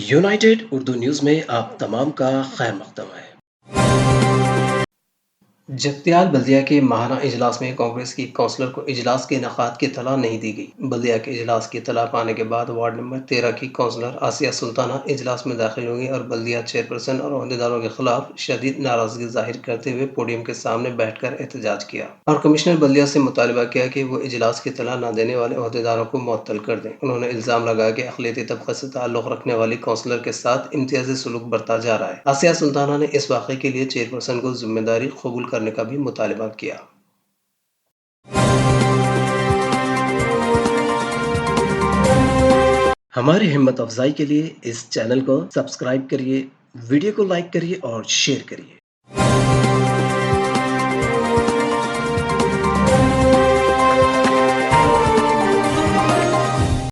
United Urdu news میں آپ تمام کا خیر مقدم ہے۔ جگتیال بلدیہ کے ماہانہ اجلاس میں کانگریس کی کونسلر کو اجلاس کے انعقاد کی اطلاع نہیں دی گئی۔ بلدیہ کے اجلاس کی اطلاع پانے کے بعد وارڈ نمبر 13 کی کونسلر آسیہ سلطانہ اجلاس میں داخل ہوئی اور بلدیہ چیئرپرسن اور عہدیداروں کے خلاف شدید ناراضگی ظاہر کرتے ہوئے پوڈیم کے سامنے بیٹھ کر احتجاج کیا اور کمشنر بلدیہ سے مطالبہ کیا کہ وہ اجلاس کی اطلاع نہ دینے والے عہدیداروں کو معطل کر دیں۔ انہوں نے الزام لگایا کہ اقلیتی طبقے سے تعلق رکھنے والی کونسلر کے ساتھ امتیازی سلوک برتا جا رہا ہے۔ آسیہ سلطانہ نے اس واقعے کے لیے چیئرپرسن کو ذمہ داری قبول کرنے کا بھی مطالبہ کیا۔ ہماری ہمت افزائی کے لیے اس چینل کو سبسکرائب کریے، ویڈیو کو لائک کریے اور شیئر کریے۔